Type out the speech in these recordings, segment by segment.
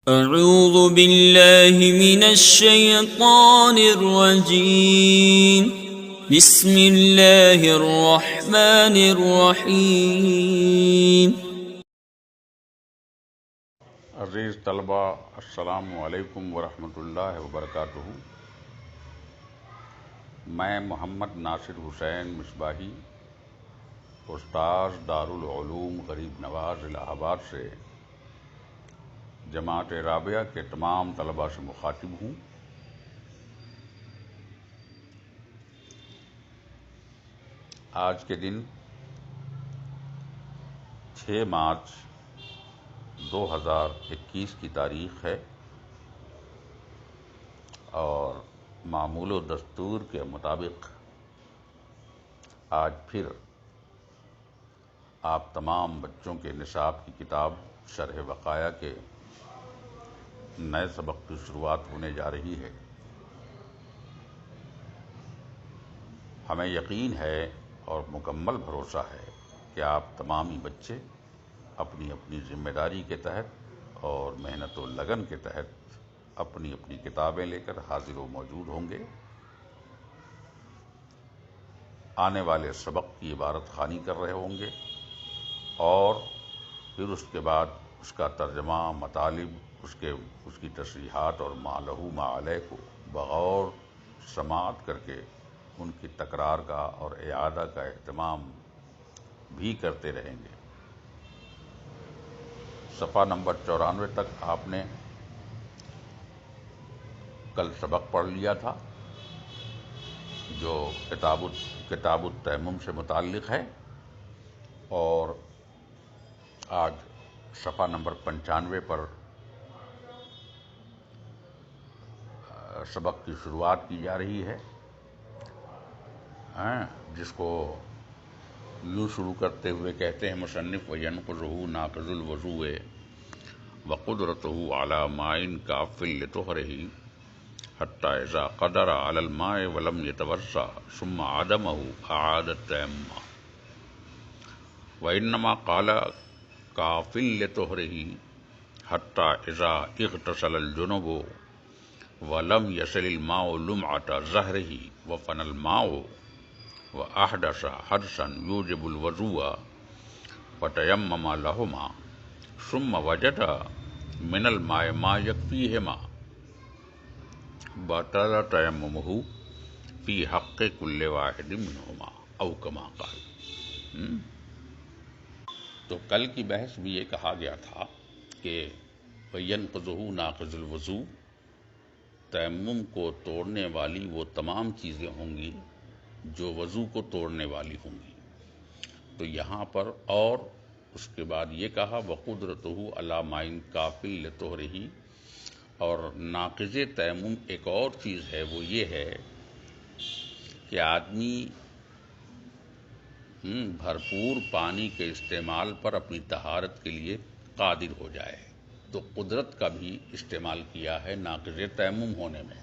اعوذ باللہ من الشیطان الرجیم بسم اللہ الرحمن الرحیم۔ عزیز طلبہ، السلام علیکم ورحمۃ اللہ وبرکاتہ۔ میں محمد ناصر حسین مصباحی، استاذ دارالعلوم غریب نواز الہ آباد سے جماعت رابعہ کے تمام طلباء سے مخاطب ہوں۔ آج کے دن 6 مارچ 2021 کی تاریخ ہے اور معمول و دستور کے مطابق آج پھر آپ تمام بچوں کے نصاب کی کتاب شرح وقایہ کے نئے سبق کی شروعات ہونے جا رہی ہے۔ ہمیں یقین ہے اور مکمل بھروسہ ہے کہ آپ تمام ہی بچے اپنی اپنی ذمہ داری کے تحت اور محنت و لگن کے تحت اپنی اپنی کتابیں لے کر حاضر و موجود ہوں گے۔ آنے والے سبق کی عبارت خوانی کر رہے ہوں گے اور پھر اس کے بعد اس کا ترجمہ، مطالب، اس کی تصریحات اور ما لہو ما علیہ کو بغور سماعت کر کے ان کی تکرار کا اور اعادہ کا اہتمام بھی کرتے رہیں گے۔ صفحہ نمبر 94 تک آپ نے کل سبق پڑھ لیا تھا جو کتاب التیمم سے متعلق ہے، اور آج صفحہ نمبر 95 پر سبق کی شروعات کی جا رہی ہے، جس کو یوں شروع کرتے ہوئے کہتے ہیں مصنف: وَيَنْقُضُهُ نَاقِضُ الْوُضُوءِ وَقُدْرَتُهُ عَلَى مَاءٍ كَافٍ لِطُهْرِهِ حَتَّى إِذَا قَدَرَ عَلَى الْمَاءِ وَلَمْ يَتَوَضَّأْ ثُمَّ عَدَمَهُ أَعَادَ التَّيَمُّمَ، وَإِنَّمَا قَالَ كَافٍ لِطُهْرِهِ حَتَّى إِذَا اغْتَسَلَ الْجُنُبُ وَلَمْ يَصِلِ الْمَاءُ لُمْعَةَ ظَهْرِهِ وَفَنَى الْمَاءُ وَأَحْدَثَ حَدْثًا يُوجِبُ الْوُضُوءَ فَتَيَمَّمَ لَهُمَا ثُمَّ وَجَدَ مِنَ الْمَاءِ مَا يَكْفِيهِمَا بَطَلَ تَيَمُّمُهُ فِي حَقِّ كُلِّ وَاحِدٍ مِّنْهُمَا أَوْ كَمَا قَالَ۔ تو کل کی بحث میں یہ کہا گیا تھا کہ وَيَنْقُضُهُ نَاقِضُ الْوُضُوء، تیمم کو توڑنے والی وہ تمام چیزیں ہوں گی جو وضو کو توڑنے والی ہوں گی۔ تو یہاں پر اور اس کے بعد یہ کہا وَقُدْرَتُهُ عَلَى مَاءٍ كَافٍ لِطُهْرِهِ، اور ناقض تیمم ایک اور چیز ہے، وہ یہ ہے کہ آدمی بھرپور پانی کے استعمال پر اپنی طہارت کے لیے قادر ہو جائے۔ تو قدرت کا بھی استعمال کیا ہے ناقض تیمم ہونے میں،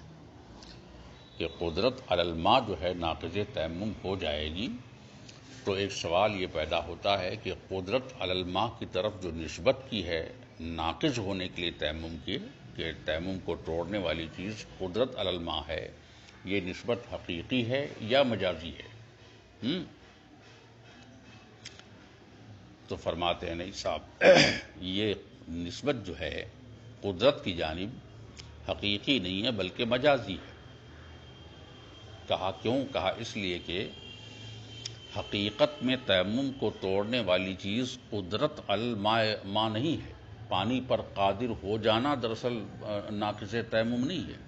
کہ قدرت علی الماء جو ہے ناقض تیمم ہو جائے گی۔ تو ایک سوال یہ پیدا ہوتا ہے کہ قدرت علی الماء کی طرف جو نسبت کی ہے ناقض ہونے کے لیے تیمم کی، کہ تیمم کو توڑنے والی چیز قدرت علی الماء ہے، یہ نسبت حقیقی ہے یا مجازی ہے؟ تو فرماتے ہیں نہیں صاحب، یہ نسبت جو ہے قدرت کی جانب حقیقی نہیں ہے بلکہ مجازی ہے۔ کہا کیوں؟ کہا اس لیے کہ حقیقت میں تیمم کو توڑنے والی چیز قدرت علی الماء نہیں ہے۔ پانی پر قادر ہو جانا دراصل ناقض تیمم نہیں ہے،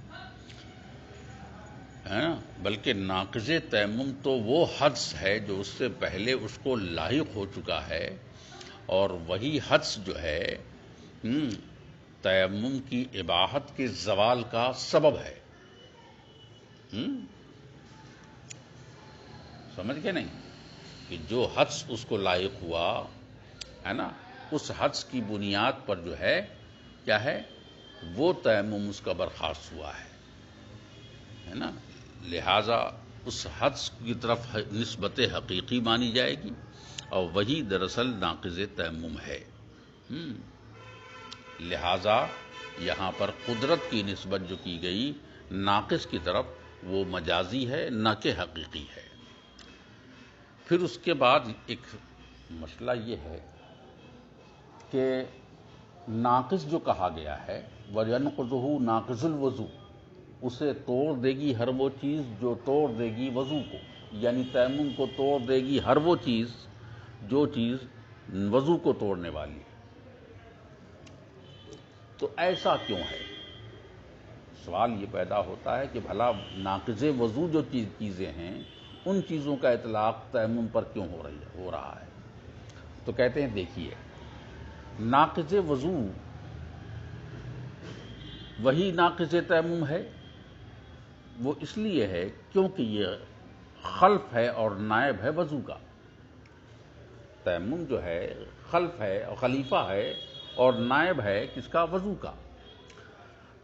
بلکہ ناقض تیمم تو وہ حدث ہے جو اس سے پہلے اس کو لاحق ہو چکا ہے، اور وہی حدث جو ہے تیمم کی اباحت کے زوال کا سبب ہے۔ سمجھ گئے نہیں؟ کہ جو حدث اس کو لاحق ہوا ہے نا، اس حدث کی بنیاد پر جو ہے کیا ہے، وہ تیمم اس کا برخاست ہوا ہے نا، لہذا اس حدث کی طرف نسبت حقیقی مانی جائے گی، اور وہی دراصل ناقض تیمم ہے۔ لہذا یہاں پر قدرت کی نسبت جو کی گئی ناقص کی طرف وہ مجازی ہے نہ کہ حقیقی ہے۔ پھر اس کے بعد ایک مسئلہ یہ ہے کہ ناقص جو کہا گیا ہے وَيَنْقُضُهُ ناقض الوضو، اسے توڑ دے گی ہر وہ چیز جو توڑ دے گی وضو کو، یعنی تیمم کو توڑ دے گی ہر وہ چیز جو چیز وضو کو توڑنے والی ہے۔ تو ایسا کیوں ہے؟ سوال یہ پیدا ہوتا ہے کہ بھلا ناقض وضو جو چیزیں ہیں ان چیزوں کا اطلاق تیمم پر کیوں ہو رہا ہے؟ تو کہتے ہیں دیکھیے، ناقض وضو وہی ناقض تیمم ہے، وہ اس لیے ہے کیونکہ یہ خلف ہے اور نائب ہے وضو کا۔ تیمم جو ہے خلف ہے اور خلیفہ ہے اور نائب ہے کس کا؟ وضو کا۔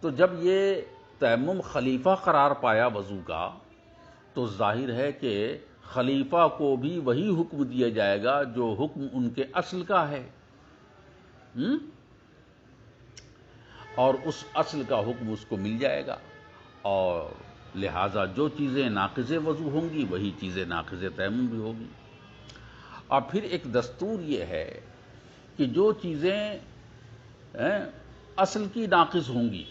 تو جب یہ تیمم خلیفہ قرار پایا وضو کا تو ظاہر ہے کہ خلیفہ کو بھی وہی حکم دیا جائے گا جو حکم ان کے اصل کا ہے، اور اس اصل کا حکم اس کو مل جائے گا، اور لہٰذا جو چیزیں ناقض وضو ہوں گی وہی چیزیں ناقض تیمم بھی ہوگی۔ اور پھر ایک دستور یہ ہے کہ جو چیزیں اصل کی ناقض ہوں گی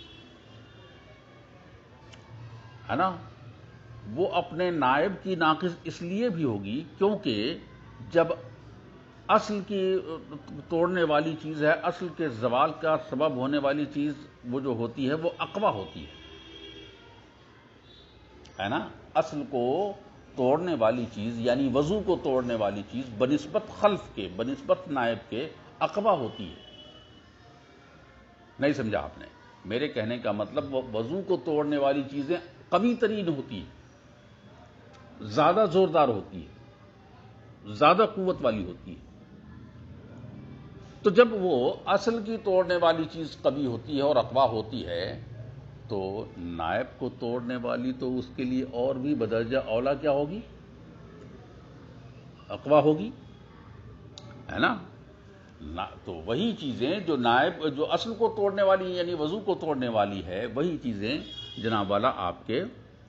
ہے نا، وہ اپنے نائب کی ناقض اس لیے بھی ہوگی کیونکہ جب اصل کی توڑنے والی چیز ہے، اصل کے زوال کا سبب ہونے والی چیز وہ جو ہوتی ہے وہ اقویٰ ہوتی ہے نا، اصل کو توڑنے والی چیز یعنی وضو کو توڑنے والی چیز بنسبت خلف کے، بنسبت نائب کے اقویٰ ہوتی ہے۔ نہیں سمجھا آپ نے؟ میرے کہنے کا مطلب وضو کو توڑنے والی چیزیں قوی ترین ہوتی ہے، زیادہ زوردار ہوتی ہے، زیادہ قوت والی ہوتی ہے۔ تو جب وہ اصل کی توڑنے والی چیز قوی ہوتی ہے اور اقویٰ ہوتی ہے تو نائب کو توڑنے والی تو اس کے لیے اور بھی بدرجہ اولا کیا ہوگی؟ اقویٰ ہوگی، ہے نا؟ تو وہی چیزیں جو نائب جو اصل کو توڑنے والی یعنی وضو کو توڑنے والی ہے وہی چیزیں جناب والا آپ کے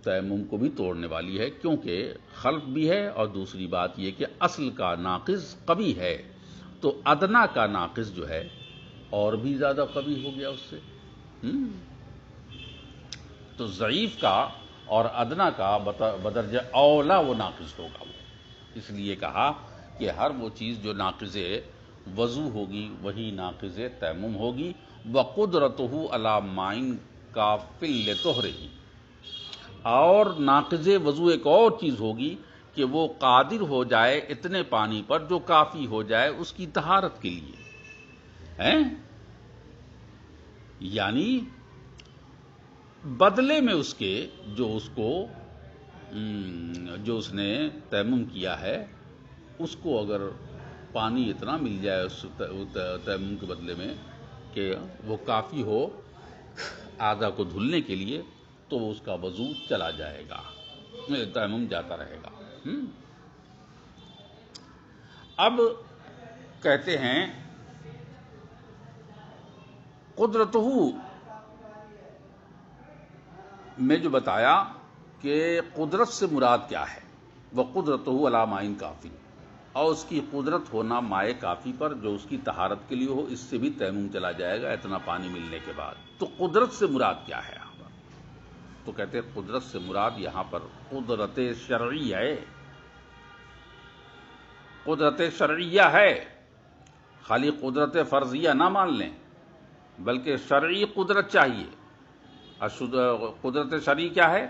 تیمم کو بھی توڑنے والی ہے، کیونکہ خلف بھی ہے اور دوسری بات یہ کہ اصل کا ناقض قوی ہے، تو ادنا کا ناقض جو ہے اور بھی زیادہ قوی ہو گیا اس سے۔ تو ضعیف کا اور ادنا کا بدرجہ اولا وہ ناقض ہوگا، وہ اس لیے کہا کہ ہر وہ چیز جو ناقض وضو ہوگی وہی ناقض تیمم ہوگی۔ وَقُدْرَتُهُ عَلَى مَاءٍ كَافٍ لِطُهْرِهِ، اور ناقض وضو ایک اور چیز ہوگی کہ وہ قادر ہو جائے اتنے پانی پر جو کافی ہو جائے اس کی طہارت کے لیے، یعنی بدلے میں اس کے جو اس نے تیمم کیا ہے اس کو اگر پانی اتنا مل جائے اس تیمم کے بدلے میں کہ وہ کافی ہو آدھا کو دھلنے کے لیے تو اس کا وضو چلا جائے گا، تیمم جاتا رہے گا۔ اب کہتے ہیں قدرتہ میں جو بتایا کہ قدرت سے مراد کیا ہے، وہ قدرتہ علی ماء کافی، اور اس کی قدرت ہونا مائع کافی پر جو اس کی طہارت کے لیے ہو، اس سے بھی تیمم چلا جائے گا اتنا پانی ملنے کے بعد۔ تو قدرت سے مراد کیا ہے یہاں پر؟ تو کہتے ہیں قدرت سے مراد یہاں پر قدرت شرعی ہے، قدرت شرعیہ ہے، خالی قدرت فرضیہ نہ مان لیں بلکہ شرعی قدرت چاہیے۔ قدرت شرعی کیا ہے؟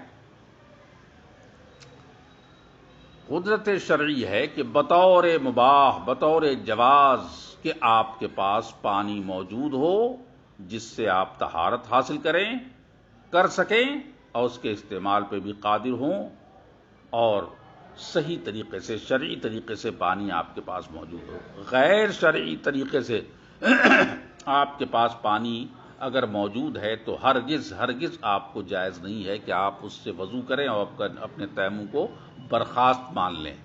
قدرت شرعی ہے کہ بطور مباح، بطور جواز کہ آپ کے پاس پانی موجود ہو جس سے آپ طہارت حاصل کر سکیں اور اس کے استعمال پہ بھی قادر ہوں، اور صحیح طریقے سے شرعی طریقے سے پانی آپ کے پاس موجود ہو۔ غیر شرعی طریقے سے آپ کے پاس پانی اگر موجود ہے تو ہرگز آپ کو جائز نہیں ہے کہ آپ اس سے وضو کریں اور اپنے تیمم کو برخاست مان لیں۔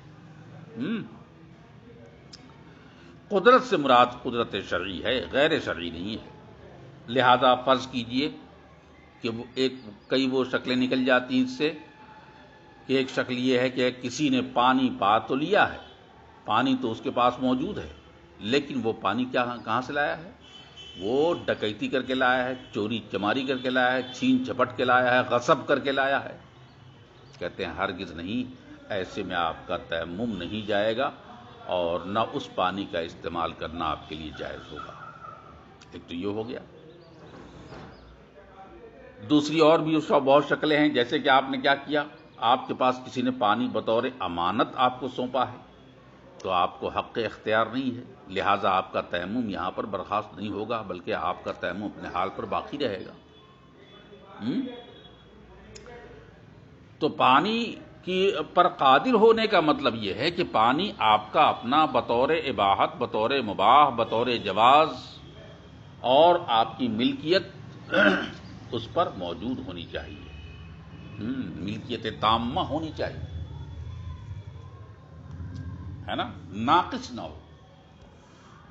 قدرت سے مراد قدرت شرعی ہے، غیر شرعی نہیں ہے۔ لہذا فرض کیجئے کہ کئی وہ شکلیں نکل جاتی ہیں اس سے کہ ایک شکل یہ ہے کہ کسی نے پانی پا تو لیا ہے، پانی تو اس کے پاس موجود ہے، لیکن وہ پانی کہاں سے لایا ہے؟ وہ ڈکیتی کر کے لایا ہے، چوری چماری کر کے لایا ہے، چھین جھپٹ کے لایا ہے، غصب کر کے لایا ہے۔ کہتے ہیں ہرگز نہیں، ایسے میں آپ کا تیمم نہیں جائے گا اور نہ اس پانی کا استعمال کرنا آپ کے لیے جائز ہوگا۔ ایک تو یہ ہو گیا۔ دوسری اور بھی اس کا بہت شکلیں ہیں، جیسے کہ آپ نے کیا کیا، آپ کے پاس کسی نے پانی بطور امانت آپ کو سونپا ہے تو آپ کو حق اختیار نہیں ہے، لہٰذا آپ کا تیمم یہاں پر برخاست نہیں ہوگا، بلکہ آپ کا تیمم اپنے حال پر باقی رہے گا۔ تو پانی کی پر قادر ہونے کا مطلب یہ ہے کہ پانی آپ کا اپنا بطور اباحت، بطور مباح، بطور جواز اور آپ کی ملکیت اس پر موجود ہونی چاہیے، ملکیت تامہ ہونی چاہیے، ہے نا، ناقص نہ ہو،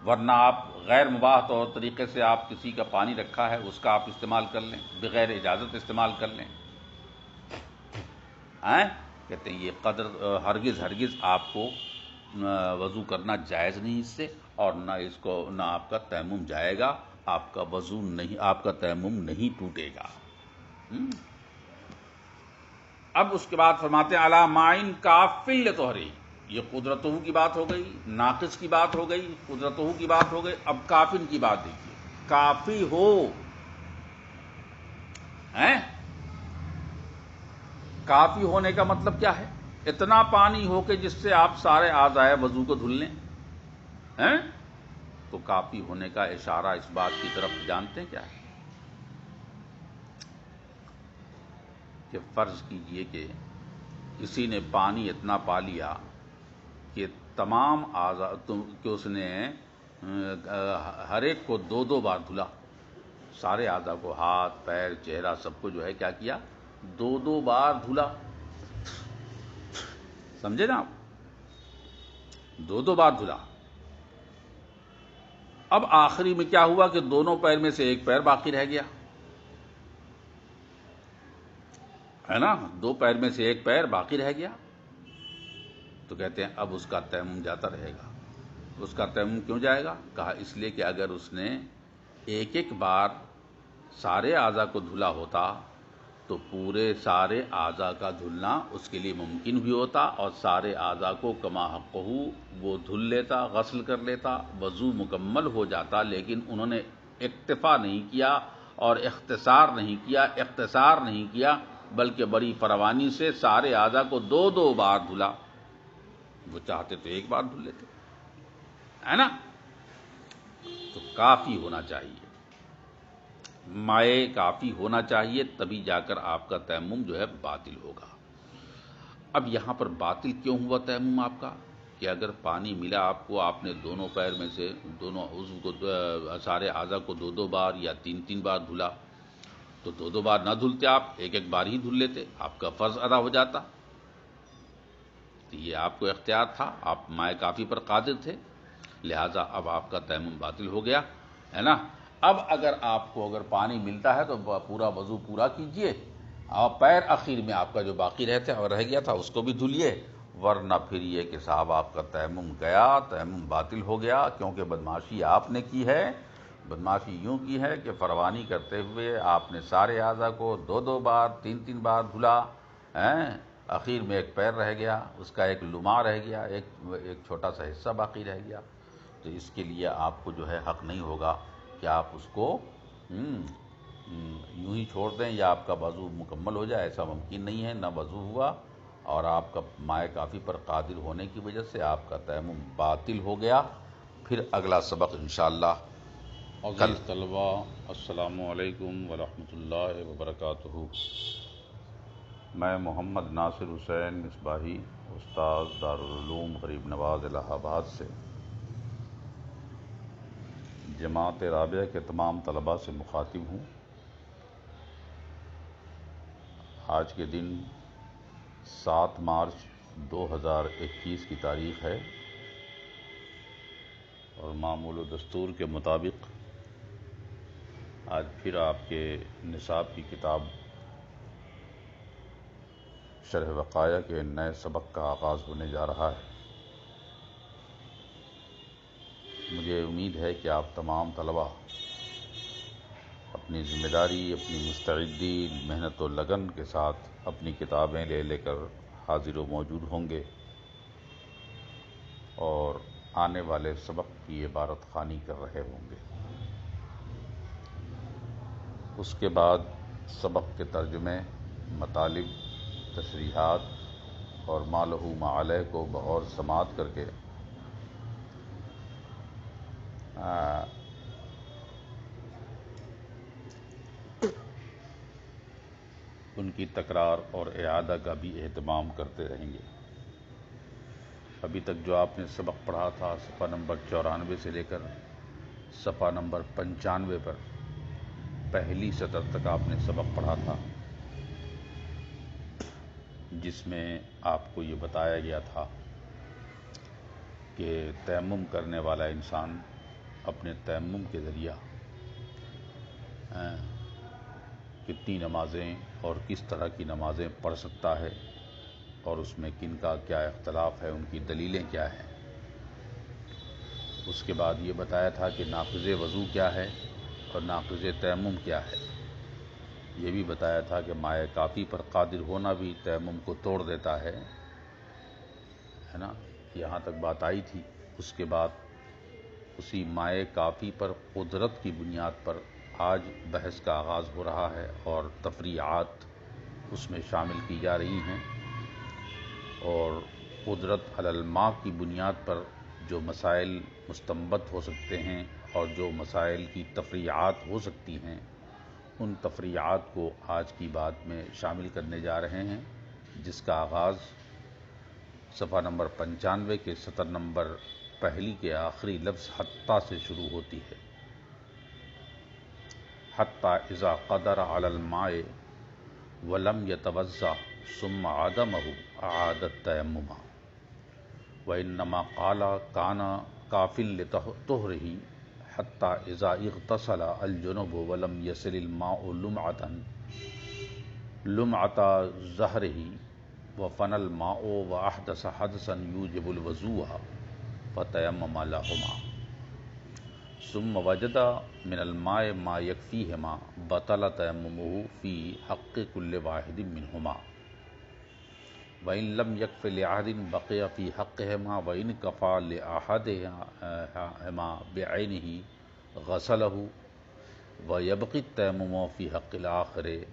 ورنہ آپ غیر مباح طور طریقے سے آپ کسی کا پانی رکھا ہے اس کا آپ استعمال کر لیں، بغیر اجازت استعمال کر لیں، کہتے ہیں یہ قدر ہرگز آپ کو وضو کرنا جائز نہیں اس سے، اور نہ آپ کا تیمم جائے گا، آپ کا وضو نہیں، آپ کا تیمم نہیں ٹوٹے گا۔ اب اس کے بعد فرماتے ہیں علی مائن کافل لطہری، یہ قدرتہ کی بات ہو گئی، ناقص کی بات ہو گئی، قدرتہ کی بات ہو گئی، اب کافن کی بات دیکھیے، کافی ہو، کافی ہونے کا مطلب کیا ہے؟ اتنا پانی ہو کہ جس سے آپ سارے اعضائے وضو کو دھل لیں، تو کافی ہونے کا اشارہ اس بات کی طرف جانتے ہیں کیا ہے؟ کہ فرض کیجئے کہ کسی نے پانی اتنا پا لیا کہ تمام اعضاء کہ اس نے ہر ایک کو 2 بار دھلا، سارے اعضاء کو، ہاتھ پیر چہرہ سب کو جو ہے کیا کیا، 2 بار دھلا، سمجھے نا آپ، 2 بار دھلا۔ اب آخری میں کیا ہوا کہ دونوں پیر میں سے ایک پیر باقی رہ گیا، ہے نا، 2 پیر میں سے ایک پیر باقی رہ گیا، تو کہتے ہیں اب اس کا تیمم جاتا رہے گا۔ اس کا تیمم کیوں جائے گا؟ کہا اس لیے کہ اگر اس نے ایک بار سارے اعضاء کو دھلا ہوتا تو پورے سارے اعضاء کا دھلنا اس کے لیے ممکن بھی ہوتا، اور سارے اعضاء کو کما حقہ وہ دھل لیتا، غسل کر لیتا، وضو مکمل ہو جاتا، لیکن انہوں نے اکتفا نہیں کیا اور اختصار نہیں کیا، بلکہ بڑی فراوانی سے سارے اعضاء کو 2 بار دھلا۔ وہ چاہتے تو ایک بار دھل لیتے، ہے نا۔ تو کافی ہونا چاہیے، مائع کافی ہونا چاہیے، تبھی جا کر آپ کا تیمم جو ہے باطل ہوگا۔ اب یہاں پر باطل کیوں ہوا تیمم آپ کا؟ کہ اگر پانی ملا آپ کو، آپ نے دونوں پیر میں سے دونوں عضو کو، سارے اعضاء کو 2 بار یا 3 بار دھلا، تو 2 بار نہ دھلتے آپ، ایک بار ہی دھل لیتے، آپ کا فرض ادا ہو جاتا۔ تو یہ آپ کو اختیار تھا، آپ مائع کافی پر قادر تھے، لہٰذا اب آپ کا تیمم باطل ہو گیا، ہے نا۔ اب اگر آپ کو پانی ملتا ہے تو پورا وضو پورا کیجئے، اور پیر اخیر میں آپ کا جو باقی رہ گیا تھا اس کو بھی دھلیے، ورنہ پھر یہ کہ صاحب آپ کا تیمم گیا، تیمم باطل ہو گیا، کیونکہ بدمعاشی آپ نے کی ہے۔ بدمعاشی یوں کی ہے کہ فروانی کرتے ہوئے آپ نے سارے اعضاء کو 2 بار 3 بار دھلا، اخیر میں ایک پیر رہ گیا، اس کا ایک لمع رہ گیا، ایک چھوٹا سا حصہ باقی رہ گیا، تو اس کے لیے آپ کو جو ہے حق نہیں ہوگا کہ آپ اس کو یوں ہی چھوڑ دیں یا آپ کا وضو مکمل ہو جائے، ایسا ممکن نہیں ہے، نہ وضو ہوا اور آپ کا مائع کافی پر قادر ہونے کی وجہ سے آپ کا تیمم باطل ہو گیا۔ پھر اگلا سبق انشاءاللہ عزیز طلبہ، السلام علیکم ورحمۃ اللہ وبرکاتہ۔ میں محمد ناصر حسین مصباحی، استاد دارالعلوم غریب نواز الہ آباد سے جماعت رابعہ کے تمام طلباء سے مخاطب ہوں۔ آج کے دن 7 مارچ 2021 کی تاریخ ہے، اور معمول و دستور کے مطابق آج پھر آپ کے نصاب کی کتاب شرح وقایہ کے نئے سبق کا آغاز ہونے جا رہا ہے۔ مجھے امید ہے کہ آپ تمام طلباء اپنی ذمہ داری، اپنی مستعدی، محنت و لگن کے ساتھ اپنی کتابیں لے کر حاضر و موجود ہوں گے اور آنے والے سبق کی عبارت خوانی کر رہے ہوں گے۔ اس کے بعد سبق کے ترجمے، مطالب، تشریحات اور ما لہ ما علیہ کو بغور سماعت کر کے ان کی تکرار اور اعادہ کا بھی اہتمام کرتے رہیں گے۔ ابھی تک جو آپ نے سبق پڑھا تھا صفحہ نمبر 94 سے لے کر صفحہ نمبر 95 پر پہلی سطر تک آپ نے سبق پڑھا تھا، جس میں آپ کو یہ بتایا گیا تھا کہ تیمم کرنے والا انسان اپنے تیمم کے ذریعہ کتنی نمازیں اور کس طرح کی نمازیں پڑھ سکتا ہے اور اس میں کن کا کیا اختلاف ہے، ان کی دلیلیں کیا ہیں۔ اس کے بعد یہ بتایا تھا کہ ناقض وضو کیا ہے اور ناقض تیمم کیا ہے۔ یہ بھی بتایا تھا کہ مائع کافی پر قادر ہونا بھی تیمم کو توڑ دیتا ہے نا، یہاں تک بات آئی تھی۔ اس کے بعد اسی مائع کافی پر قدرت کی بنیاد پر آج بحث کا آغاز ہو رہا ہے اور تفریعات اس میں شامل کی جا رہی ہیں، اور قدرت علی الماء کی بنیاد پر جو مسائل مستنبط ہو سکتے ہیں اور جو مسائل کی تفریعات ہو سکتی ہیں، ان تفریعات کو آج کی بات میں شامل کرنے جا رہے ہیں، جس کا آغاز صفحہ نمبر 95 کے سطر نمبر پہلی کے آخری لفظ حتی سے شروع ہوتی ہے۔ حتی اذا قدر علی الماء ولم يتوضأ ثم عدمه اعاد التیمم وانما قال كان کافٍ لطهره حتی اذا اغتسل الجنب ولم يصل الماء لمعة ظهره وفنى الماء واحدث حدثا يوجب الوضوء فتيمم لهما ثم وجد من الماء ما يكفيهما بطل تيممه في حق كل واحد منهما وإن لم يكف لأحد بقي في حقهما وإن كفى لأحدهما بعينه غسله ويبقي التيمم في حق الآخر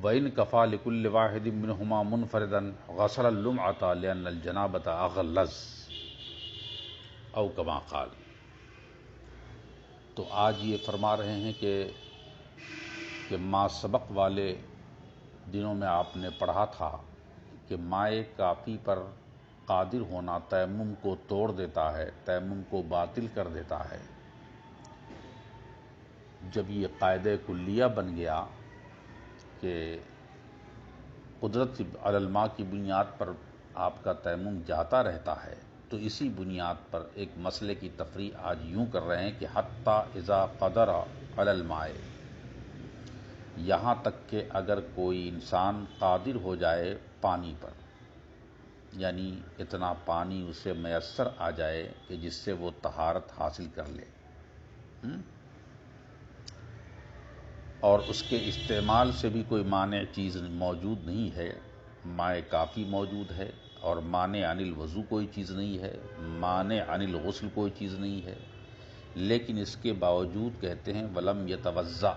وإن كفى لكل واحد منهما منفردا غسل اللمعة لأن الجنابة أغلظ أو كما قال۔ تو آج یہ فرما رہے ہیں کہ ما سبق والے دنوں میں آپ نے پڑھا تھا کہ مائع کافی پر قادر ہونا تیمم کو توڑ دیتا ہے، تیمم کو باطل کر دیتا ہے۔ جب یہ قاعدہ کلیہ بن گیا کہ قدرت علی الماء کی بنیاد پر آپ کا تیمم جاتا رہتا ہے، تو اسی بنیاد پر ایک مسئلے کی تفریع آج یوں کر رہے ہیں کہ حتی اذا قدر علی الماء، یہاں تک کہ اگر کوئی انسان قادر ہو جائے پانی پر، یعنی اتنا پانی اسے میسر آ جائے کہ جس سے وہ طہارت حاصل کر لے، اور اس کے استعمال سے بھی کوئی مانع چیز موجود نہیں ہے، مائع کافی موجود ہے، اور مانع عن الوضو کوئی چیز نہیں ہے، مانع عن الغسل کوئی چیز نہیں ہے، لیکن اس کے باوجود کہتے ہیں ولم یتوضأ،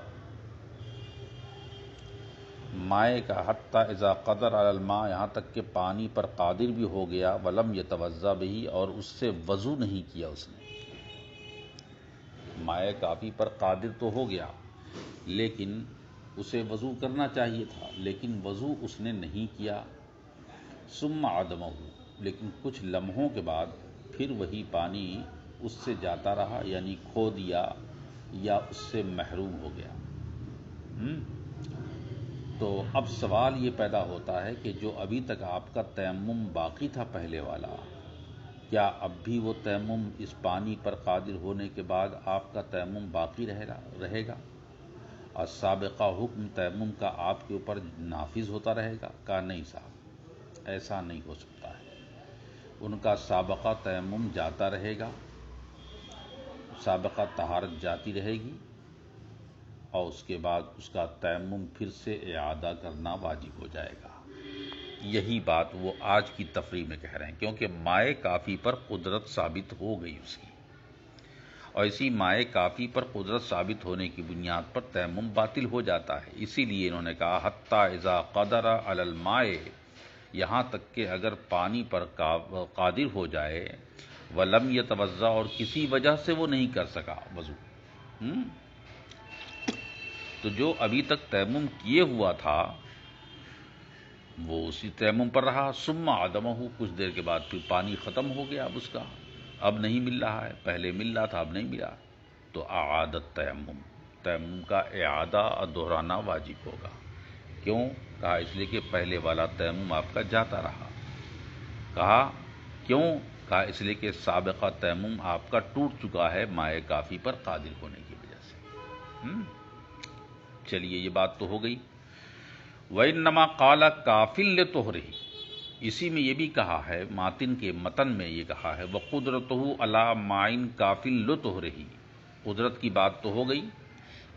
مائع کا حتی اذا قدر علی الماء، یہاں تک کہ پانی پر قادر بھی ہو گیا، ولم یتوضأ بہ، اور اس سے وضو نہیں کیا اس نے۔ مائع کافی پر قادر تو ہو گیا لیکن اسے وضو کرنا چاہیے تھا، لیکن وضو اس نے نہیں کیا۔ ثم عدمہ، لیکن کچھ لمحوں کے بعد پھر وہی پانی اس سے جاتا رہا، یعنی کھو دیا یا اس سے محروم ہو گیا۔ تو اب سوال یہ پیدا ہوتا ہے کہ جو ابھی تک آپ کا تیمم باقی تھا پہلے والا، کیا اب بھی وہ تیمم اس پانی پر قادر ہونے کے بعد آپ کا تیمم باقی رہے گا اور سابقہ حکم تیمم کا آپ کے اوپر نافذ ہوتا رہے گا؟ کہا نہیں صاحب، ایسا نہیں ہو سکتا ہے۔ ان کا سابقہ تیمم جاتا رہے گا، سابقہ طہارت جاتی رہے گی، اور اس کے بعد اس کا تیمم پھر سے اعادہ کرنا واجب ہو جائے گا۔ یہی بات وہ آج کی تفریح میں کہہ رہے ہیں، کیونکہ مائے کافی پر قدرت ثابت ہو گئی اس کی، اور اسی مائے کافی پر قدرت ثابت ہونے کی بنیاد پر تیمم باطل ہو جاتا ہے۔ اسی لیے انہوں نے کہا حتی اذا قدر علی الماء، یہاں تک کہ اگر پانی پر قادر ہو جائے، ولم یتوضا، اور کسی وجہ سے وہ نہیں کر سکا وضو، تو جو ابھی تک تیمم کیے ہوا تھا وہ اسی تیمم پر رہا، ثم عدمہ، کچھ دیر کے بعد پھر پانی ختم ہو گیا، اب اس کا اب نہیں مل رہا ہے، پہلے مل رہا تھا اب نہیں ملا، تو اعادت تیمم کا اعادہ اور دہرانا واجب ہوگا۔ کیوں؟ کہا اس لیے کہ پہلے والا تیمم آپ کا جاتا رہا۔ کہا کیوں؟ کہا اس لیے کہ سابقہ تیمم آپ کا ٹوٹ چکا ہے مائے کافی پر قادر ہونے کی وجہ سے۔ چلیے یہ بات تو ہو گئی۔ وَإِنَّمَا قَالَ كَافٍ لِطُهْرِهِ، اسی میں یہ بھی کہا ہے، ماتن کے متن میں یہ کہا ہے وَقُدْرَتُهُ عَلَى مَاءٍ كَافٍ لِطُهْرِهِ، قدرت کی بات تو ہو گئی،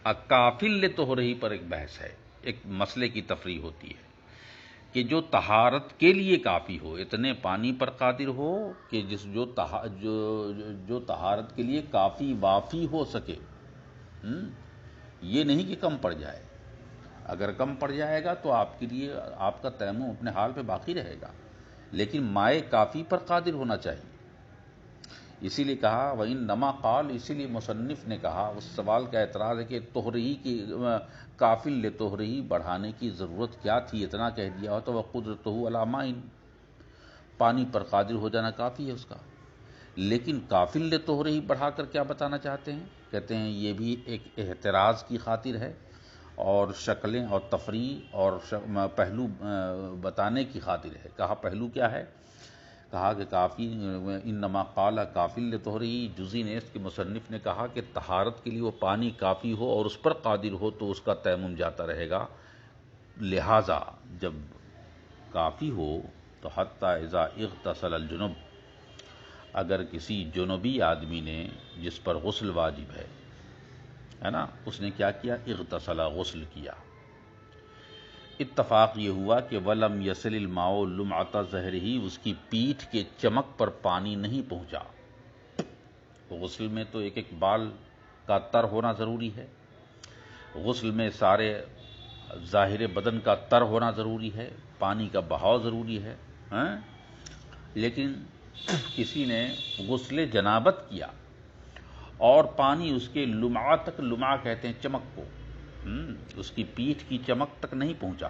كَافٍ لِطُهْرِهِ پر ایک بحث ہے، ایک مسئلے کی تفریح ہوتی ہے کہ جو طہارت کے لیے کافی ہو، اتنے پانی پر قادر ہو کہ جو طہارت کے لیے کافی وافی ہو سکے، یہ نہیں کہ کم پڑ جائے۔ اگر کم پڑ جائے گا تو آپ کے لیے آپ کا تیمم اپنے حال پہ باقی رہے گا، لیکن مائے کافی پر قادر ہونا چاہیے۔ اسی لیے کہا وَإِنَّمَا قال، اسی لیے مصنف نے کہا، اس سوال کا اعتراض ہے کہ طہرہی کی کافل لطہرہی بڑھانے کی ضرورت کیا تھی، اتنا کہہ دیا ہو تو وَقُدْرَتُهُ عَلَى مَاءٍ، پانی پر قادر ہو جانا کافی ہے اس کا۔ لیکن کافل لطہرہی بڑھا کر کیا بتانا چاہتے ہیں؟ کہتے ہیں یہ بھی ایک احتراز کی خاطر ہے، اور شکلیں اور تفریح اور پہلو بتانے کی خاطر ہے۔ کہا پہلو کیا ہے؟ کہا کہ کافی انما قال کافی لطہرہی، جزی نیست کے مصنف نے کہا کہ طہارت کے لیے وہ پانی کافی ہو اور اس پر قادر ہو تو اس کا تیمم جاتا رہے گا، لہٰذا جب کافی ہو تو حتی اذا اغتسل الجنب، اگر کسی جنوبی آدمی نے جس پر غسل واجب ہے نا، اس نے کیا کیا؟ اغتسل، غسل کیا، اتفاق یہ ہوا کہ ولم یصل الماء لمعۃ ظہرہ، اس کی پیٹھ کے چمک پر پانی نہیں پہنچا۔ غسل میں تو ایک ایک بال کا تر ہونا ضروری ہے، غسل میں سارے ظاہر بدن کا تر ہونا ضروری ہے، پانی کا بہاؤ ضروری ہے، لیکن کسی نے غسل جنابت کیا اور پانی اس کے لمعہ تک، لمعہ کہتے ہیں چمک کو، اس کی پیٹھ کی چمک تک نہیں پہنچا،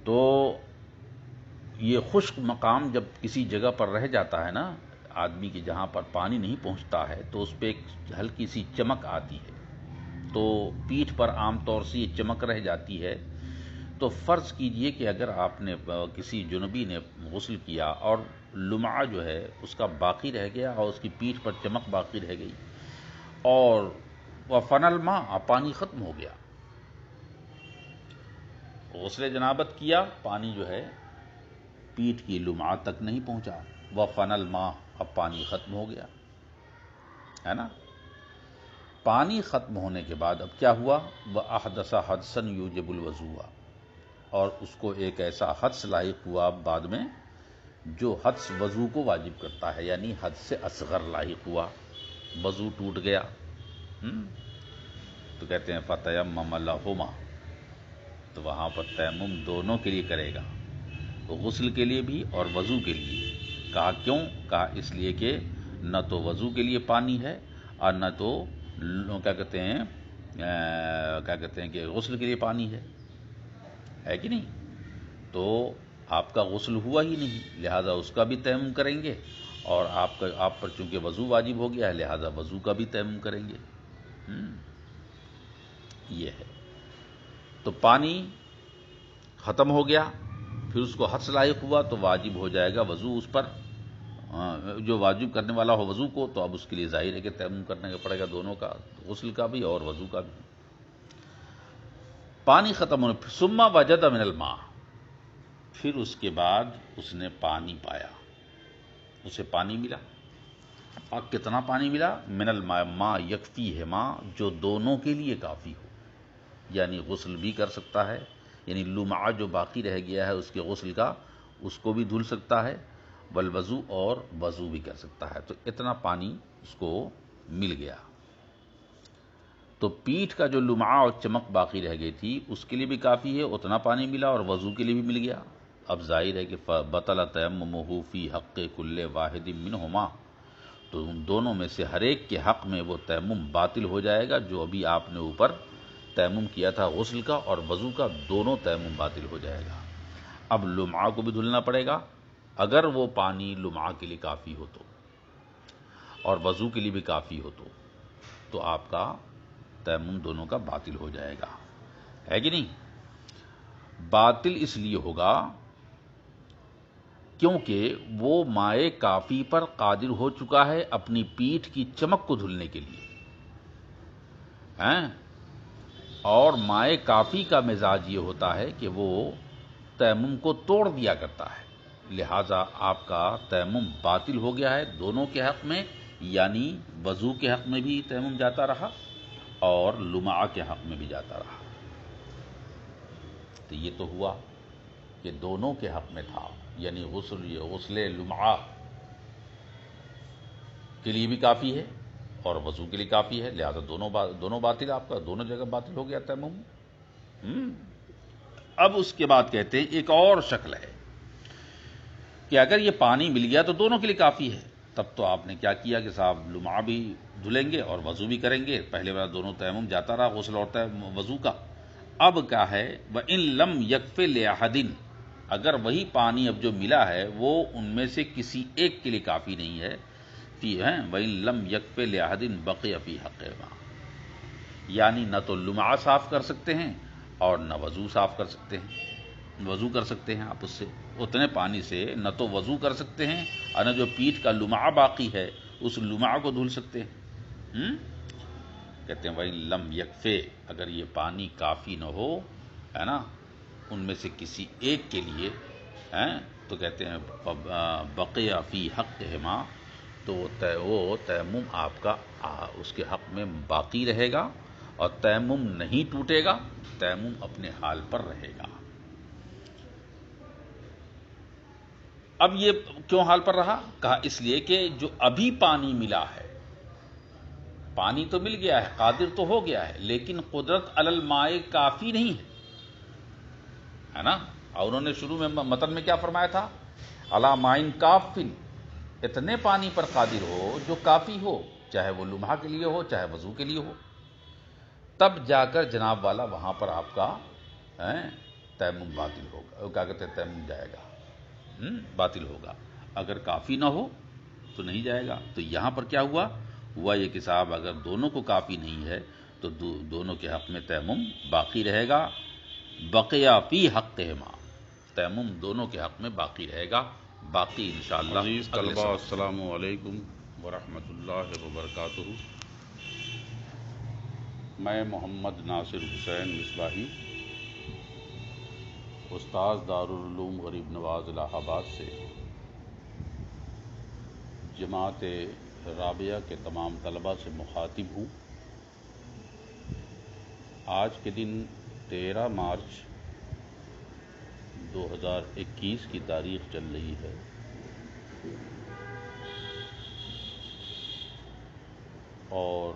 تو یہ خشک مقام جب کسی جگہ پر رہ جاتا ہے نا آدمی کی، جہاں پر پانی نہیں پہنچتا ہے تو اس پہ ایک ہلکی سی چمک آتی ہے، تو پیٹھ پر عام طور سے یہ چمک رہ جاتی ہے۔ تو فرض کیجئے کہ اگر آپ نے کسی جنوبی نے غسل کیا اور لمعہ جو ہے اس کا باقی رہ گیا اور اس کی پیٹھ پر چمک باقی رہ گئی، اور وَفَنَى الْمَاءَ، پانی ختم ہو گیا، غسل جنابت کیا، پانی جو ہے پیٹھ کی لمعہ تک نہیں پہنچا، وَفَنَى الْمَاءَ، اب پانی ختم ہو گیا ہے نا۔ پانی ختم ہونے کے بعد اب کیا ہوا؟ وَأَحْدَثَ حَدْثًا يُوجِبُ الْوُضُوءَ، اور اس کو ایک ایسا حدث لاحق ہوا بعد میں جو حدث وضو کو واجب کرتا ہے، یعنی حدث اصغر لاحق ہوا، وضو ٹوٹ گیا، تو کہتے ہیں فَتَيَمَّمَ لَهُمَا، تو وہاں پر تیمم دونوں کے لیے کرے گا، غسل کے لیے بھی اور وضو کے لیے۔ کہا کیوں؟ کہا اس لیے کہ نہ تو وضو کے لیے پانی ہے اور نہ تو کیا کہتے ہیں کہ غسل کے لیے پانی ہے کہ نہیں، تو آپ کا غسل ہوا ہی نہیں، لہذا اس کا بھی تیمم کریں گے، اور آپ پر چونکہ وضو واجب ہو گیا ہے لہذا وضو کا بھی تیمم کریں گے۔ یہ ہے، تو پانی ختم ہو گیا، پھر اس کو حد سے لاحق ہوا تو واجب ہو جائے گا وضو اس پر، جو واجب کرنے والا ہو وضو کو، تو اب اس کے لیے ظاہر ہے کہ تیمم کرنے کا پڑے گا، دونوں کا، غسل کا بھی اور وضو کا بھی۔ پانی ختم ہونے ثم وجد من الماء، پھر اس کے بعد اس نے پانی پایا، اسے پانی ملا۔ اور کتنا پانی ملا؟ من الماء، ما یکفی ہے، ماں جو دونوں کے لیے کافی ہو، یعنی غسل بھی کر سکتا ہے، یعنی لمعہ جو باقی رہ گیا ہے اس کے غسل کا، اس کو بھی دھل سکتا ہے، والوضو، اور وضو بھی کر سکتا ہے۔ تو اتنا پانی اس کو مل گیا۔ تو پیٹھ کا جو لمعہ اور چمک باقی رہ گئی تھی اس کے لیے بھی کافی ہے، اتنا پانی ملا، اور وضو کے لیے بھی مل گیا۔ اب ظاہر ہے کہ بطل تیممہ فی حق کل واحد منہما، تو ان دونوں میں سے ہر ایک کے حق میں وہ تیمم باطل ہو جائے گا، جو ابھی آپ نے اوپر تیمم کیا تھا غسل کا اور وضو کا، دونوں تیمم باطل ہو جائے گا۔ اب لمعہ کو بھی دھلنا پڑے گا، اگر وہ پانی لمعہ کے لیے کافی ہو تو، اور وضو کے لیے بھی کافی ہو تو آپ کا تیمم دونوں کا باطل ہو جائے گا، ہے کہ نہیں؟ باطل اس لیے ہوگا کیونکہ وہ مائے کافی پر قادر ہو چکا ہے اپنی پیٹھ کی چمک کو دھلنے کے لیے، اور مائے کافی کا مزاج یہ ہوتا ہے کہ وہ تیمم کو توڑ دیا کرتا ہے، لہذا آپ کا تیمم باطل ہو گیا ہے دونوں کے حق میں، یعنی وضو کے حق میں بھی تیمم جاتا رہا اور لمعہ کے حق میں بھی جاتا رہا۔ تو یہ تو ہوا کہ دونوں کے حق میں تھا، یعنی غسل لمعہ کے لیے بھی کافی ہے اور وضو کے لیے کافی ہے، لہذا دونوں باطل، آپ کا دونوں جگہ باطل ہو گیا تیمم۔ اب اس کے بعد کہتے ہیں ایک اور شکل ہے کہ اگر یہ پانی مل گیا تو دونوں کے لیے کافی ہے، تب تو آپ نے کیا کیا کہ صاحب لمعہ بھی دھلیں گے اور وضو بھی کریں گے، پہلے والا دونوں تیمم جاتا رہا، غسل اور وضو کا۔ اب کیا ہے وَإِن لَمْ يَكْفِ لِأَحَدٍ، اگر وہی پانی اب جو ملا ہے وہ ان میں سے کسی ایک کے لیے کافی نہیں ہے، وَإِن لَمْ يَكْفِ لِأَحَدٍ بَقِيَ فِي حَقِّهِ، یعنی نہ تو لمعہ صاف کر سکتے ہیں اور نہ وضو صاف کر سکتے ہیں، وضو کر سکتے ہیں آپ اس سے، اتنے پانی سے نہ تو وضو کر سکتے ہیں اور نہ جو پیٹھ کا لمعہ باقی ہے اس لمعہ کو دھل سکتے ہیں۔ کہتے ہیں وَإِن لَمْ يَكْفِ، اگر یہ پانی کافی نہ ہو، ہے نا، ان میں سے کسی ایک کے لیے، تو کہتے ہیں بقیہ فی حقہما، تو وہ تیمم آپ کا اس کے حق میں باقی رہے گا اور تیمم نہیں ٹوٹے گا، تیمم اپنے حال پر رہے گا۔ اب یہ کیوں حال پر رہا؟ کہا اس لیے کہ جو ابھی پانی ملا ہے، پانی تو مل گیا ہے، قادر تو ہو گیا ہے، لیکن قدرت علی الماء کافی نہیں ہے نا۔ اور انہوں نے شروع میں متن میں کیا فرمایا تھا؟ علی ماء کافٍ، اتنے پانی پر قادر ہو جو کافی ہو، چاہے وہ لمحہ کے لیے ہو چاہے وضو کے لیے ہو، تب جا کر جناب والا وہاں پر آپ کا تیمم باطل ہوگا، کیا کہتے ہیں تیمم جائے گا، باطل ہوگا۔ اگر کافی نہ ہو تو نہیں جائے گا۔ تو یہاں پر کیا ہوا یہ کہ صاحب اگر دونوں کو کافی نہیں ہے تو دونوں کے حق میں تیمم باقی رہے گا، بقیہ فی حقہما، تیمم دونوں کے حق میں باقی رہے گا، باقی انشاءاللہ۔ عزیز طلبہ، السلام علیکم ورحمۃ اللہ وبرکاتہ۔ میں محمد ناصر حسین مصباحی، استاذ دارالعلوم غریب نواز الہ آباد سے جماعت رابعہ کے تمام طلبہ سے مخاطب ہوں۔ آج کے دن 13 مارچ 2021 کی تاریخ چل رہی ہے، اور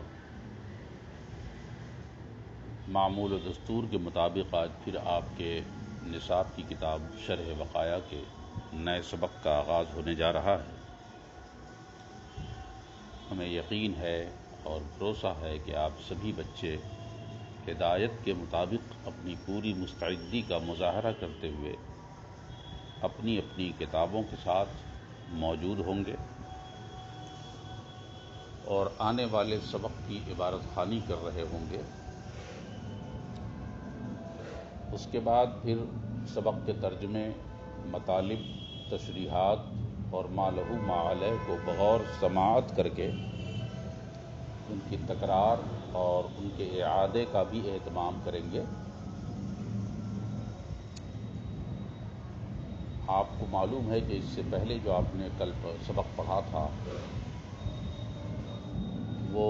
معمول و دستور کے مطابق آج پھر آپ کے نصاب کی کتاب شرح وقایہ کے نئے سبق کا آغاز ہونے جا رہا ہے۔ ہمیں یقین ہے اور بھروسہ ہے کہ آپ سبھی بچے ہدایت کے مطابق اپنی پوری مستعدی کا مظاہرہ کرتے ہوئے اپنی اپنی کتابوں کے ساتھ موجود ہوں گے اور آنے والے سبق کی عبارت خوانی کر رہے ہوں گے۔ اس کے بعد پھر سبق کے ترجمے مطالب، تشریحات اور ما لہو ما علیہ کو بغور سماعت کر کے ان کی تکرار اور ان کے اعادے کا بھی اہتمام کریں گے۔ آپ کو معلوم ہے کہ اس سے پہلے جو آپ نے کل سبق پڑھا تھا وہ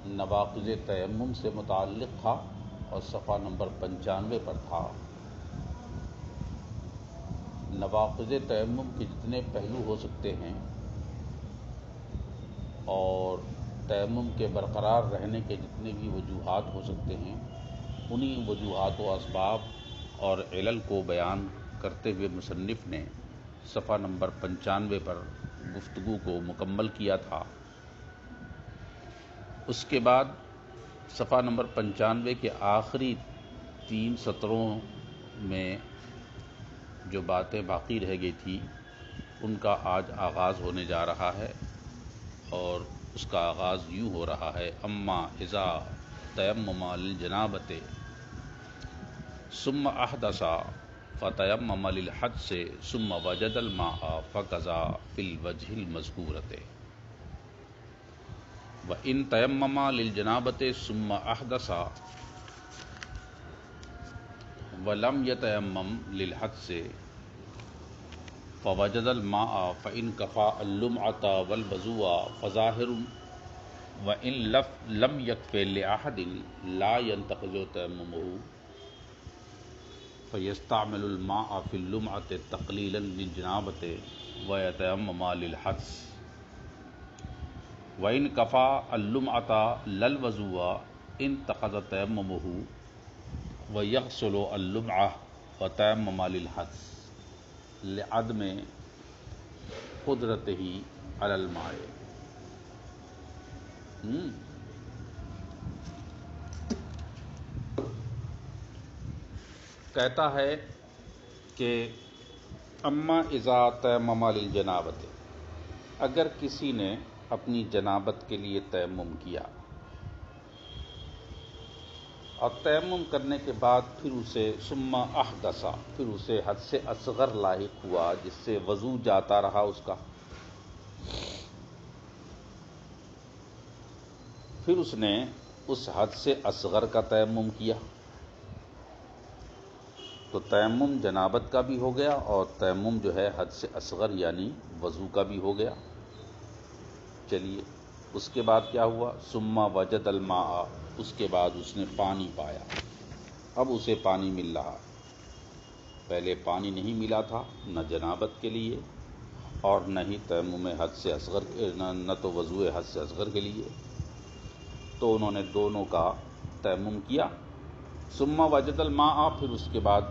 نواقض تیمم سے متعلق تھا اور صفحہ نمبر 95 پر تھا۔ نواقض تیمم کے جتنے پہلو ہو سکتے ہیں اور تیمم کے برقرار رہنے کے جتنے بھی وجوہات ہو سکتے ہیں، انہی وجوہات و اسباب اور علل کو بیان کرتے ہوئے مصنف نے صفحہ نمبر 95 پر گفتگو کو مکمل کیا تھا۔ اس کے بعد صفحہ نمبر 95 کے آخری 3 سطروں میں جو باتیں باقی رہ گئی تھی ان کا آج آغاز ہونے جا رہا ہے، اور اس کا آغاز یوں ہو رہا ہے: اما اذا تیمم للجنابۃ ثم احدث فتیمم للحدث ثم وجد الماء فقضى في الوجه المذکورۃ وإن تیمم للجنابۃ ثم احدث ولم يتيمم للحدث فوجد الماء فإن كفى اللمعة والوضوء فظاهر وإن لم يكف لأحد لا ينتقض تيممه فيستعمل الماء في اللمعة تقليلا للجنابة ويتيمم للحدث وإن كفى اللمعة لا الوضوء انتقض تيممه ويغسل اللمعة وتيمم للحدث لعدم قدرته على الماء۔ کہتا ہے کہ اما اذا تیمم للجنابۃ، اگر کسی نے اپنی جنابت کے لیے تیمم کیا اور تیمم کرنے کے بعد پھر اسے ثم احدث، پھر اسے حدث اصغر لاحق ہوا جس سے وضو جاتا رہا اس کا، پھر اس نے اس حدث اصغر کا تیمم کیا تو تیمم جنابت کا بھی ہو گیا اور تیمم جو ہے حدث اصغر یعنی وضو کا بھی ہو گیا۔ چلیے اس کے بعد کیا ہوا؟ ثم وجد الماء، اس کے بعد اس نے پانی پایا، اب اسے پانی مل رہا، پہلے پانی نہیں ملا تھا نہ جنابت کے لیے اور نہ ہی تیمم حدث اصغر، نہ تو وضو حدث اصغر کے لیے، تو انہوں نے دونوں کا تیمم کیا۔ ثم وجد الماء، پھر اس کے بعد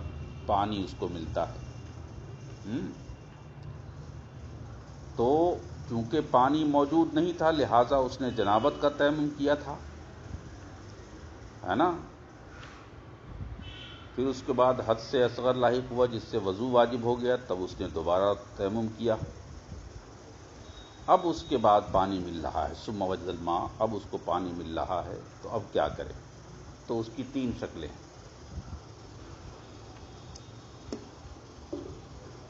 پانی اس کو ملتا ہے، تو چونکہ پانی موجود نہیں تھا لہٰذا اس نے جنابت کا تیمم کیا تھا، ہے نا؟ پھر اس کے بعد حدث اصغر لاحق ہوا جس سے وضو واجب ہو گیا، تب اس نے دوبارہ تیمم کیا، اب اس کے بعد پانی مل رہا ہے، ثم وجد الماء، اب اس کو پانی مل رہا ہے، تو اب کیا کرے؟ تو اس کی 3 شکلیں ہیں،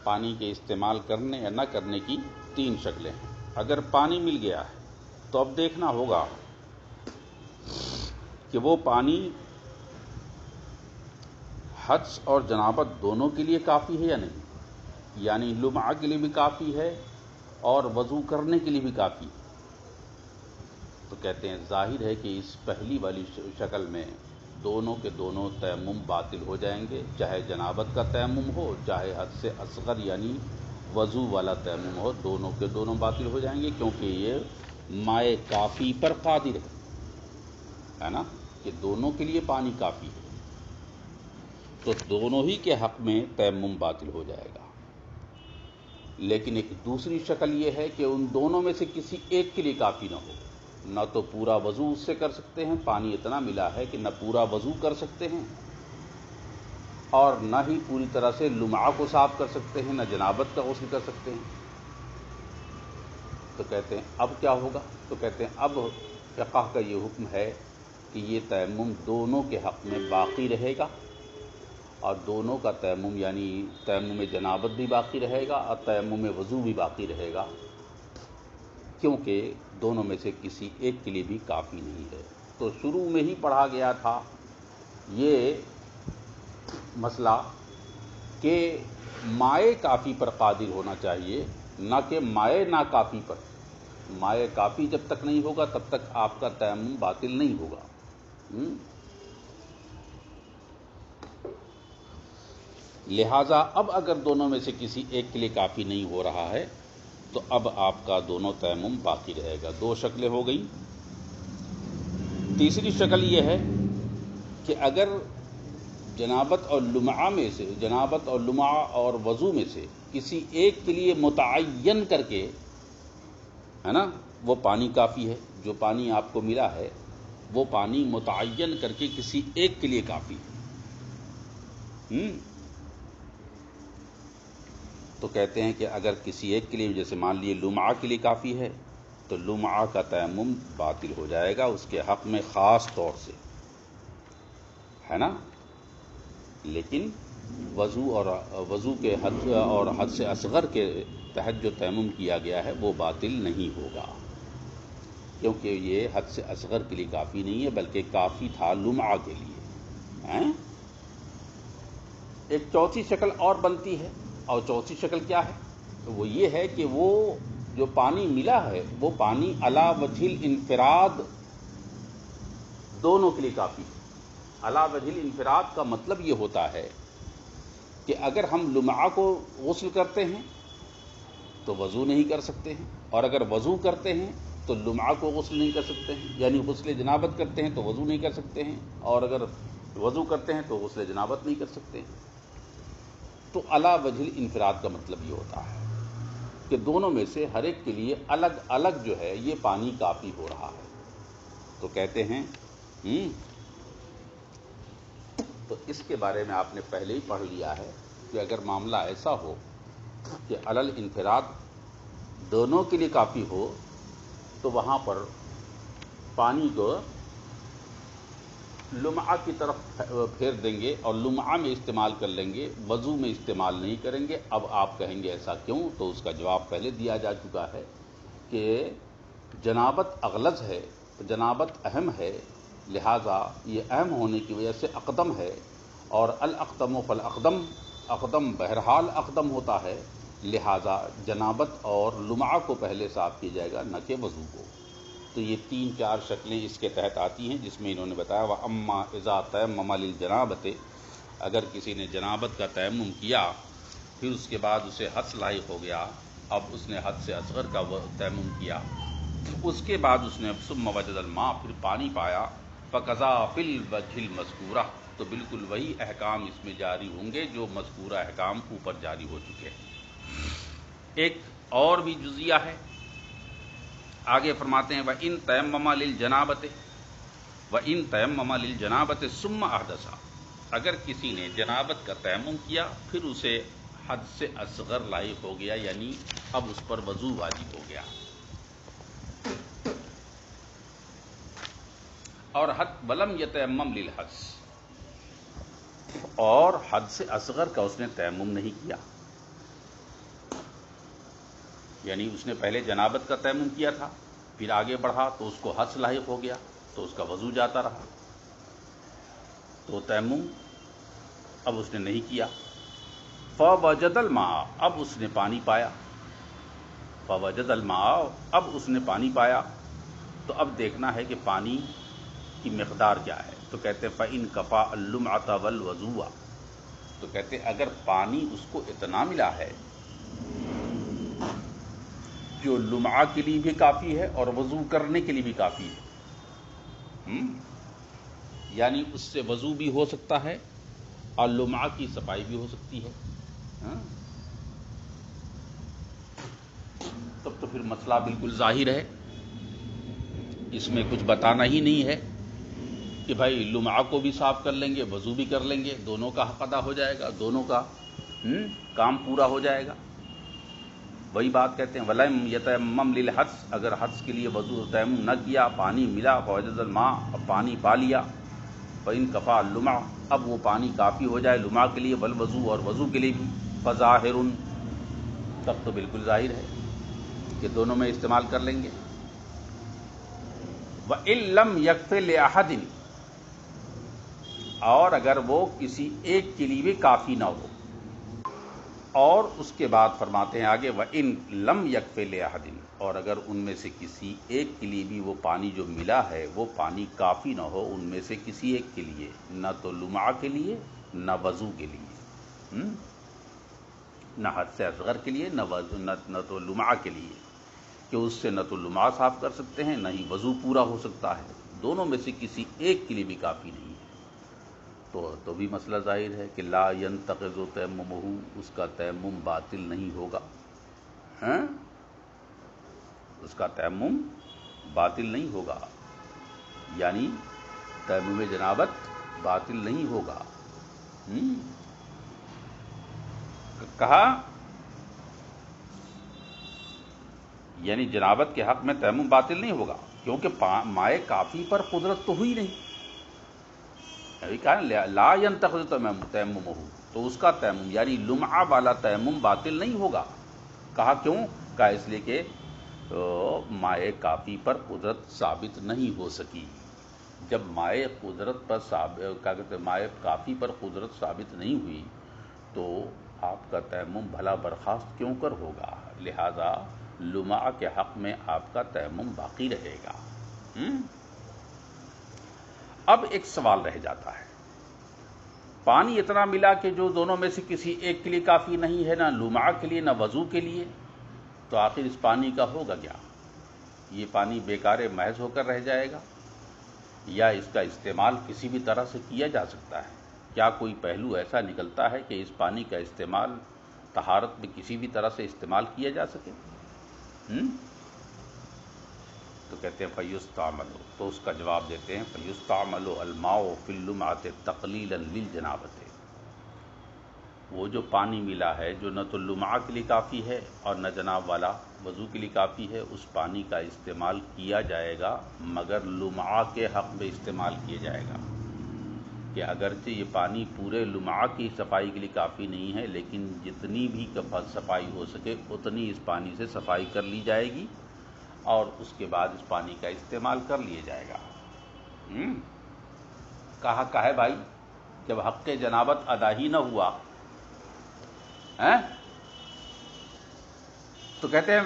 پانی کے استعمال کرنے یا نہ کرنے کی 3 شکلیں ہیں۔ اگر پانی مل گیا ہے تو اب دیکھنا ہوگا کہ وہ پانی حدث اور جنابت دونوں کے لیے کافی ہے یا نہیں، یعنی لمعہ کے لیے بھی کافی ہے اور وضو کرنے کے لیے بھی کافی ہے۔ تو کہتے ہیں ظاہر ہے کہ اس پہلی والی شکل میں دونوں کے دونوں تیمم باطل ہو جائیں گے، چاہے جنابت کا تیمم ہو چاہے حدث اصغر یعنی وضو والا تیمم ہو، دونوں کے دونوں باطل ہو جائیں گے، کیونکہ یہ مائے کافی پر قادر ہے نا، کہ دونوں کے لیے پانی کافی ہے، تو دونوں ہی کے حق میں تیمم باطل ہو جائے گا۔ لیکن ایک دوسری شکل یہ ہے کہ ان دونوں میں سے کسی ایک کے لیے کافی نہ ہو، نہ تو پورا وضو اس سے کر سکتے ہیں، پانی اتنا ملا ہے کہ نہ پورا وضو کر سکتے ہیں اور نہ ہی پوری طرح سے لمعہ کو صاف کر سکتے ہیں، نہ جنابت کا غسل کر سکتے ہیں، تو کہتے ہیں اب کیا ہوگا؟ تو کہتے ہیں اب فقہ کا یہ حکم ہے کہ یہ تیمم دونوں کے حق میں باقی رہے گا اور دونوں کا تیمم یعنی تیمم جنابت بھی باقی رہے گا اور تیمم وضو بھی باقی رہے گا، کیونکہ دونوں میں سے کسی ایک کے لیے بھی کافی نہیں ہے۔ تو شروع میں ہی پڑھا گیا تھا یہ مسئلہ کہ مائے کافی پر قادر ہونا چاہیے، نہ کہ مائے ناکافی پر۔ مائے کافی جب تک نہیں ہوگا تب تک آپ کا تیمم باطل نہیں ہوگا۔ لہذا اب اگر دونوں میں سے کسی ایک کے لیے کافی نہیں ہو رہا ہے تو اب آپ کا دونوں تیمم باقی رہے گا۔ دو شکلیں ہو گئی۔ تیسری شکل یہ ہے کہ اگر جنابت اور لمعہ اور وضو میں سے کسی ایک کے لیے متعین کر کے، ہے نا، وہ پانی کافی ہے، جو پانی آپ کو ملا ہے وہ پانی متعین کر کے کسی ایک کے لیے کافی ہے، تو کہتے ہیں کہ اگر کسی ایک کے لیے، جیسے مان لیے لمعہ کے لیے کافی ہے، تو لمعہ کا تیمم باطل ہو جائے گا اس کے حق میں خاص طور سے، ہے نا۔ لیکن وضو کے حد اور حد سے اصغر کے تحت جو تیمم کیا گیا ہے وہ باطل نہیں ہوگا، کیونکہ یہ حد سے اصغر کے لیے کافی نہیں ہے بلکہ کافی تھا لمعہ کے لیے۔ ایک چوتھی شکل اور بنتی ہے، اور چوتھی شکل کیا ہے؟ وہ یہ ہے کہ وہ جو پانی ملا ہے وہ پانی علی وجہ الانفراد دونوں کے لیے کافی ہے۔ علی وجہ الانفراد کا مطلب یہ ہوتا ہے کہ اگر ہم لمعہ کو غسل کرتے ہیں تو وضو نہیں کر سکتے ہیں، اور اگر وضو کرتے ہیں تو لمعہ کو غسل نہیں کر سکتے ہیں، یعنی غسل جنابت کرتے ہیں تو وضو نہیں کر سکتے ہیں، اور اگر وضو کرتے ہیں تو غسل جنابت نہیں کر سکتے ہیں۔ تو علی وجہ الانفراد کا مطلب یہ ہوتا ہے کہ دونوں میں سے ہر ایک کے لیے الگ الگ جو ہے یہ پانی کافی ہو رہا ہے۔ تو کہتے ہیں تو اس کے بارے میں آپ نے پہلے ہی پڑھ لیا ہے کہ اگر معاملہ ایسا ہو کہ علی الانفراد دونوں کے لیے کافی ہو تو وہاں پر پانی کو لمعہ کی طرف پھیر دیں گے اور لمعہ میں استعمال کر لیں گے، وضو میں استعمال نہیں کریں گے۔ اب آپ کہیں گے ایسا کیوں؟ تو اس کا جواب پہلے دیا جا چکا ہے کہ جنابت اغلظ ہے، جنابت اہم ہے، لہذا یہ اہم ہونے کی وجہ سے اقدم ہے، اور الاقدم فالاقدم، اقدم بہرحال اقدم ہوتا ہے، لہذا جنابت اور لمعہ کو پہلے صاف کیا جائے گا نہ کہ وضو کو۔ تو یہ 3-4 شکلیں اس کے تحت آتی ہیں جس میں انہوں نے بتایا وَأَمَّا إِذَا تَيَمَّمَ لِلْجَنَابَةِ، اگر کسی نے جنابت کا تیمم کیا پھر اس کے بعد اسے حدث لاحق ہو گیا، اب اس نے حد سے اصغر کا تیمم کیا، اس کے بعد اس نے ثم وجد الماء، پھر پانی پایا، فَقَضَىٰ فِي الْوَجْهِ الْمَذْكُورَةِ، تو بالکل وہی احکام اس میں جاری ہوں گے جو مذکورہ احکام اوپر جاری ہو چکے ہیں۔ ایک اور بھی جزیہ ہے، آگے فرماتے ہیں وَإِن تَيَمَّمَ لِلْجَنَابَةِ وَإِن تَيَمَّمَ لِلْجَنَابَةِ ثُمَّ أَحْدَثَ، اگر کسی نے جنابت کا تیمم کیا پھر اسے حد سے اصغر لاحق ہو گیا، یعنی اب اس پر وضو واجب ہو گیا، اور حد وَلَمْ يَتَيَمَّمْ لِلْحَدْثِ، اور حد سے اصغر کا اس نے تیمم نہیں کیا، یعنی اس نے پہلے جنابت کا تیمم کیا تھا پھر آگے بڑھا تو اس کو حدث لاحق ہو گیا تو اس کا وضو جاتا رہا، تو تیمم اب اس نے نہیں کیا۔ فوجد الماء، اب اس نے پانی پایا، فوجد الماء، اب اس نے پانی پایا، تو اب دیکھنا ہے کہ پانی کی مقدار کیا ہے، تو کہتے فَإِن كَفَى اللُّمْعَةَ وَالْوَضُوءَ، تو کہتے اگر پانی اس کو اتنا ملا ہے جو لمعہ کے لیے بھی کافی ہے اور وضو کرنے کے لیے بھی کافی ہے، یعنی اس سے وضو بھی ہو سکتا ہے اور لمعہ کی صفائی بھی ہو سکتی ہے، تب تو پھر مسئلہ بالکل ظاہر ہے، اس میں کچھ بتانا ہی نہیں ہے کہ بھائی لمعہ کو بھی صاف کر لیں گے وضو بھی کر لیں گے، دونوں کا حق ادا ہو جائے گا، دونوں کا کام پورا ہو جائے گا۔ وہی بات کہتے ہیں وَلَمْ يَتَيَمَّمْ لِلْحَدْثِ، اگر حدث کے لیے وضو تیمم نہ کیا، پانی ملا فوجد الماء، اب پانی پا لیا، فَإِن كَفَى اللُّمْعَةَ، اب وہ پانی کافی ہو جائے لمعہ کے لیے، والوضو اور وضو کے لیے بھی، فظاہر، تب تو بالکل ظاہر ہے کہ دونوں میں استعمال کر لیں گے۔ وَإِن لَّمْ يَكْفِ لِأَحَدٍ، اور اگر وہ کسی ایک کے لیے بھی کافی نہ ہو، اور اس کے بعد فرماتے ہیں آگے وَإِن لَّمْ يَكْفِ لِأَحَدٍ، اور اگر ان میں سے کسی ایک کے لیے بھی وہ پانی جو ملا ہے وہ پانی کافی نہ ہو ان میں سے کسی ایک کے لیے، نہ تو لمعہ کے لیے نہ وضو کے لیے، نہ حد سے اصغر کے لیے نہ تو لمعہ کے لیے، کہ اس سے نہ تو لمعہ صاف کر سکتے ہیں نہ ہی وضو پورا ہو سکتا ہے، دونوں میں سے کسی ایک کے لیے بھی کافی نہیں ہے، تو بھی مسئلہ ظاہر ہے کہ لا ينتقض تیممہ، اس کا تیمم باطل نہیں ہوگا، اس کا تیمم باطل نہیں ہوگا، یعنی تیمم جنابت باطل نہیں ہوگا۔ کہا یعنی جنابت کے حق میں تیمم باطل نہیں ہوگا، کیونکہ مائے کافی پر قدرت تو ہوئی نہیں، کہا لا ينتقض تیممہ، تو اس کا تیمم یعنی لمعہ والا تیمم باطل نہیں ہوگا۔ کہا کیوں؟ کہا اس لیے کہ مائے کافی پر قدرت ثابت نہیں ہو سکی۔ جب مائے قدرت پر مائے کافی پر قدرت ثابت نہیں ہوئی تو آپ کا تیمم بھلا برخاست کیوں کر ہوگا، لہذا لمعہ کے حق میں آپ کا تیمم باقی رہے گا۔ اب ایک سوال رہ جاتا ہے، پانی اتنا ملا کہ جو دونوں میں سے کسی ایک کے لیے کافی نہیں ہے، نہ لمعہ کے لیے نہ وضو کے لیے، تو آخر اس پانی کا ہوگا کیا؟ یہ پانی بیکار محض ہو کر رہ جائے گا یا اس کا استعمال کسی بھی طرح سے کیا جا سکتا ہے؟ کیا کوئی پہلو ایسا نکلتا ہے کہ اس پانی کا استعمال طہارت میں کسی بھی طرح سے استعمال کیا جا سکے؟ تو کہتے ہیں فَيُسْتَعْمَلُ، تو اس کا جواب دیتے ہیں فَيُسْتَعْمَلُ الْمَاءُ فِي اللُّمْعَةِ تَقْلِيلًا لِلْجَنَابَةِ، وہ جو پانی ملا ہے جو نہ تو لمعہ کے لیے کافی ہے اور نہ جناب والا وضو کے لیے کافی ہے، اس پانی کا استعمال کیا جائے گا مگر لمعہ کے حق میں استعمال کیا جائے گا، کہ اگرچہ یہ پانی پورے لمعہ کی صفائی کے لیے کافی نہیں ہے لیکن جتنی بھی صفائی ہو سکے اتنی اس پانی سے صفائی کر لی جائے گی اور اس کے بعد اس پانی کا استعمال کر لیا جائے گا۔ کہا ہے بھائی جب حق جنابت ادا ہی نہ ہوا تو کہتے ہیں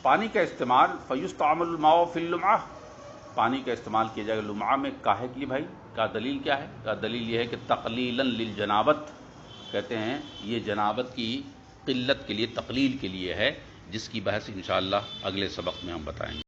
پانی کا استعمال فَيُسْتَعْمَلُ الْمَاءُ فِي اللُّمْعَةِ، پانی کا استعمال کیا جائے گا لمعہ میں، کاہے کے لیے بھائی؟ کا دلیل کیا ہے؟ کا دلیل یہ ہے کہ تقلیلاً للجنابت، کہتے ہیں یہ جنابت کی قلت کے لیے، تقلیل کے لیے ہے، جس کی بحث انشاءاللہ اگلے سبق میں ہم بتائیں گے۔